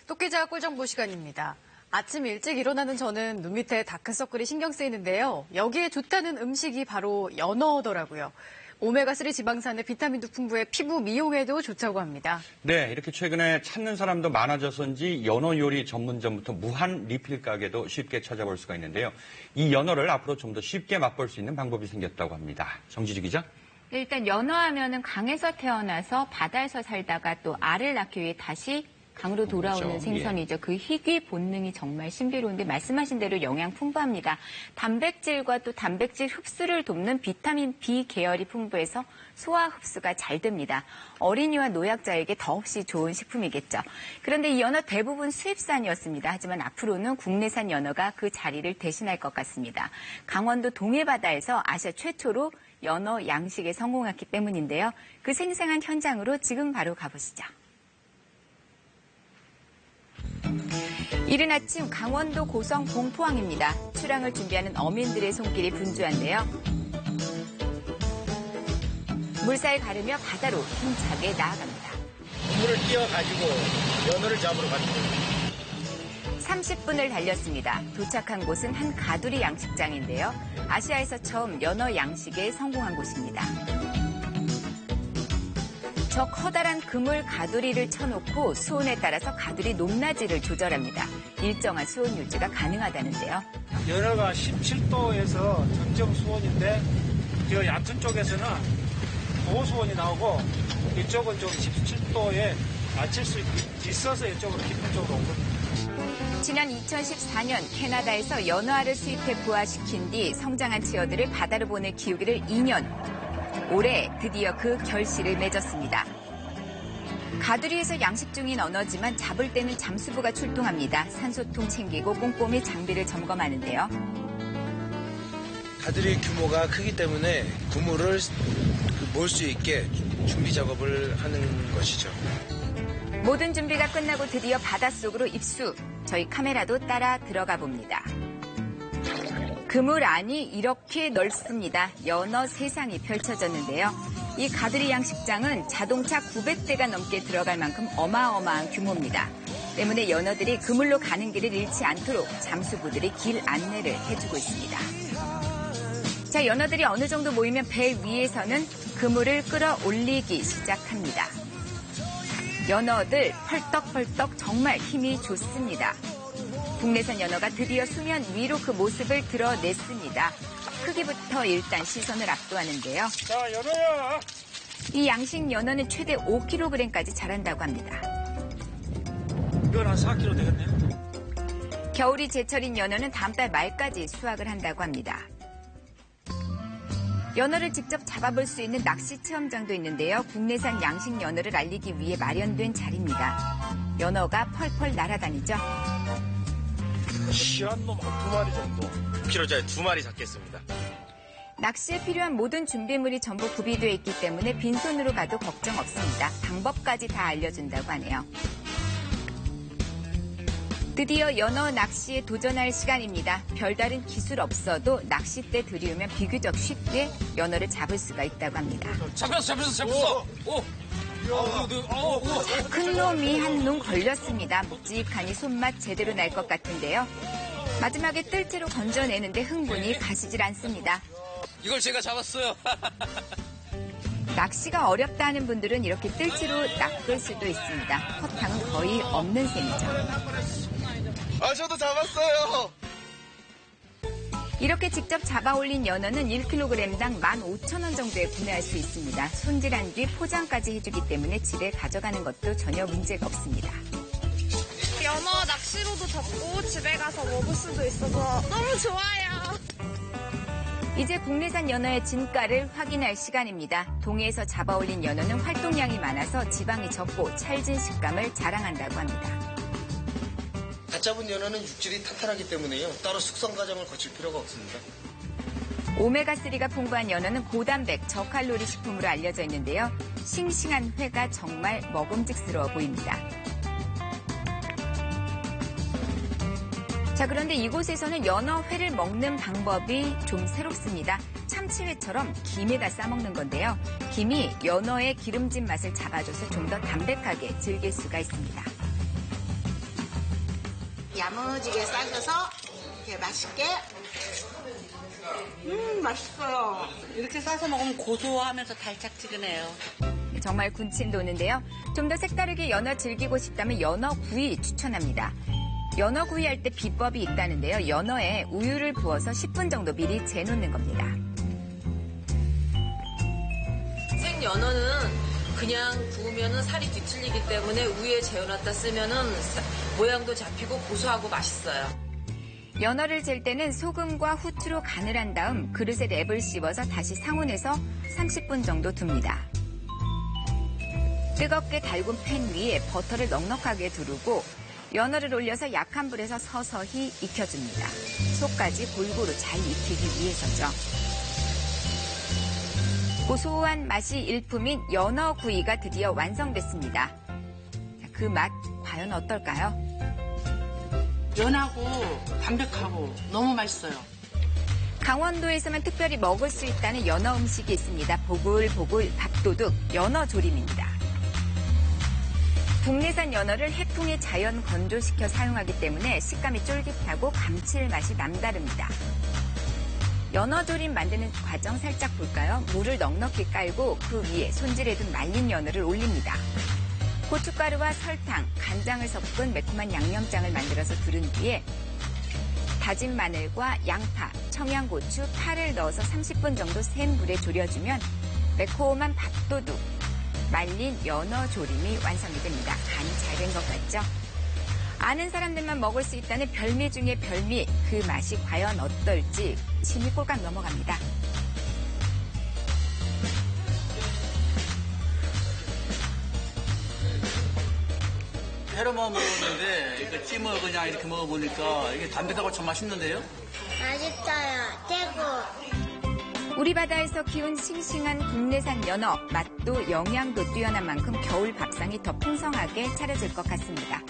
토끼자 꿀정보 시간입니다. 아침 일찍 일어나는 저는 눈 밑에 다크서클이 신경 쓰이는데요. 여기에 좋다는 음식이 바로 연어더라고요. 오메가3 지방산의 비타민도 풍부해 피부 미용에도 좋다고 합니다. 네, 이렇게 최근에 찾는 사람도 많아져서인지 연어 요리 전문점부터 무한 리필 가게도 쉽게 찾아볼 수가 있는데요. 이 연어를 앞으로 좀 더 쉽게 맛볼 수 있는 방법이 생겼다고 합니다. 정지주 기자. 네, 일단 연어 하면은 강에서 태어나서 바다에서 살다가 또 알을 낳기 위해 다시 강으로 돌아오는 그렇죠. 생선이죠. 그 희귀 본능이 정말 신비로운데 말씀하신 대로 영양 풍부합니다. 단백질과 또 단백질 흡수를 돕는 비타민 B 계열이 풍부해서 소화 흡수가 잘 됩니다. 어린이와 노약자에게 더없이 좋은 식품이겠죠. 그런데 이 연어 대부분 수입산이었습니다. 하지만 앞으로는 국내산 연어가 그 자리를 대신할 것 같습니다. 강원도 동해바다에서 아시아 최초로 연어 양식에 성공했기 때문인데요. 그 생생한 현장으로 지금 바로 가보시죠. 이른 아침 강원도 고성 봉포항입니다. 출항을 준비하는 어민들의 손길이 분주한데요. 물살 가르며 바다로 힘차게 나아갑니다. 물을 띄어가지고 연어를 잡으러 갑니다. 30분을 달렸습니다. 도착한 곳은 한 가두리 양식장인데요. 아시아에서 처음 연어 양식에 성공한 곳입니다. 저 커다란 그물 가두리를 쳐놓고 수온에 따라서 가두리 높낮이를 조절합니다. 일정한 수온 유지가 가능하다는데요. 연어가 17도에서 정점 수온인데 저 얕은 쪽에서는 고수온이 나오고 이쪽은 좀 17도에 맞출 수 있어서 이쪽으로 깊은 쪽으로 온 겁니다. 지난 2014년 캐나다에서 연어알을 수입해 부화시킨 뒤 성장한 치어들을 바다로 보낼 기우기를 2년. 올해 드디어 그 결실을 맺었습니다. 가두리에서 양식 중인 언어지만 잡을 때는 잠수부가 출동합니다. 산소통 챙기고 꼼꼼히 장비를 점검하는데요. 가두리 규모가 크기 때문에 그물을 몰 수 있게 준비 작업을 하는 것이죠. 모든 준비가 끝나고 드디어 바닷속으로 입수. 저희 카메라도 따라 들어가 봅니다. 그물 안이 이렇게 넓습니다. 연어 세상이 펼쳐졌는데요. 이 가두리 양식장은 자동차 900대가 넘게 들어갈 만큼 어마어마한 규모입니다. 때문에 연어들이 그물로 가는 길을 잃지 않도록 잠수부들이 길 안내를 해주고 있습니다. 자, 연어들이 어느 정도 모이면 배 위에서는 그물을 끌어올리기 시작합니다. 연어들 펄떡펄떡 정말 힘이 좋습니다. 국내산 연어가 드디어 수면 위로 그 모습을 드러냈습니다. 크기부터 일단 시선을 압도하는데요. 자, 연어야! 이 양식 연어는 최대 5kg까지 자란다고 합니다. 이건 한 4kg 되겠네요. 겨울이 제철인 연어는 다음 달 말까지 수확을 한다고 합니다. 연어를 직접 잡아볼 수 있는 낚시 체험장도 있는데요. 국내산 양식 연어를 알리기 위해 마련된 자리입니다. 연어가 펄펄 날아다니죠. 시한 놈 한 2마리 정도. 5kg짜리 2마리 잡겠습니다. 낚시에 필요한 모든 준비물이 전부 구비되어 있기 때문에 빈손으로 가도 걱정 없습니다. 방법까지 다 알려준다고 하네요. 드디어 연어 낚시에 도전할 시간입니다. 별다른 기술 없어도 낚싯대 들이우면 비교적 쉽게 연어를 잡을 수가 있다고 합니다. 잡혔어. 오. 큰 놈이 한 놈 걸렸습니다. 묵직하니 손맛 제대로 날 것 같은데요. 마지막에 뜰채로 건져내는데 흥분이 가시질 않습니다. 이걸 제가 잡았어요. 낚시가 어렵다 하는 분들은 이렇게 뜰채로 낚을 수도 있습니다. 허탕은 거의 없는 셈이죠. 저도 잡았어요. 이렇게 직접 잡아 올린 연어는 1kg당 15,000원 정도에 구매할 수 있습니다. 손질한 뒤 포장까지 해주기 때문에 집에 가져가는 것도 전혀 문제가 없습니다. 연어 낚시로도 잡고 집에 가서 먹을 수도 있어서 너무 좋아요. 이제 국내산 연어의 진가를 확인할 시간입니다. 동해에서 잡아 올린 연어는 활동량이 많아서 지방이 적고 찰진 식감을 자랑한다고 합니다. 갓 잡은 연어는 육질이 탄탄하기 때문에요. 따로 숙성 과정을 거칠 필요가 없습니다. 오메가3가 풍부한 연어는 고단백, 저칼로리 식품으로 알려져 있는데요. 싱싱한 회가 정말 먹음직스러워 보입니다. 자, 그런데 이곳에서는 연어회를 먹는 방법이 좀 새롭습니다. 참치회처럼 김에다 싸먹는 건데요. 김이 연어의 기름진 맛을 잡아줘서 좀 더 담백하게 즐길 수가 있습니다. 야무지게 싸셔서 이렇게 맛있게. 맛있어요. 이렇게 싸서 먹으면 고소하면서 달짝지근해요. 정말 군침 도는데요. 좀 더 색다르게 연어 즐기고 싶다면 연어구이 추천합니다. 연어구이 할 때 비법이 있다는데요. 연어에 우유를 부어서 10분 정도 미리 재놓는 겁니다. 생연어는 그냥 구우면은 살이 뒤틀리기 때문에 우유에 재워놨다 쓰면은 모양도 잡히고 고소하고 맛있어요. 연어를 젤 때는 소금과 후추로 간을 한 다음 그릇에 랩을 씌워서 다시 상온에서 30분 정도 둡니다. 뜨겁게 달군 팬 위에 버터를 넉넉하게 두르고 연어를 올려서 약한 불에서 서서히 익혀줍니다. 속까지 골고루 잘 익히기 위해서죠. 고소한 맛이 일품인 연어구이가 드디어 완성됐습니다. 그 맛 과연 어떨까요? 연하고 담백하고 너무 맛있어요. 강원도에서만 특별히 먹을 수 있다는 연어 음식이 있습니다. 보글보글 밥도둑 연어조림입니다. 국내산 연어를 해풍에 자연 건조시켜 사용하기 때문에 식감이 쫄깃하고 감칠맛이 남다릅니다. 연어조림 만드는 과정 살짝 볼까요? 물을 넉넉히 깔고 그 위에 손질해둔 말린 연어를 올립니다. 고춧가루와 설탕, 간장을 섞은 매콤한 양념장을 만들어서 두른 뒤에 다진 마늘과 양파, 청양고추, 파를 넣어서 30분 정도 센 불에 졸여주면 매콤한 밥도둑, 말린 연어 조림이 완성이 됩니다. 간이 잘 된 것 같죠? 아는 사람들만 먹을 수 있다는 별미 중에 별미, 그 맛이 과연 어떨지 침이 꼴깍 넘어갑니다. 회로 먹어봤는데 이거 찜을 그냥 이렇게 먹어보니까 이게 담백하고 참 맛있는데요? 맛있어요. 최고. 우리 바다에서 키운 싱싱한 국내산 연어, 맛도 영양도 뛰어난 만큼 겨울 밥상이 더 풍성하게 차려질 것 같습니다.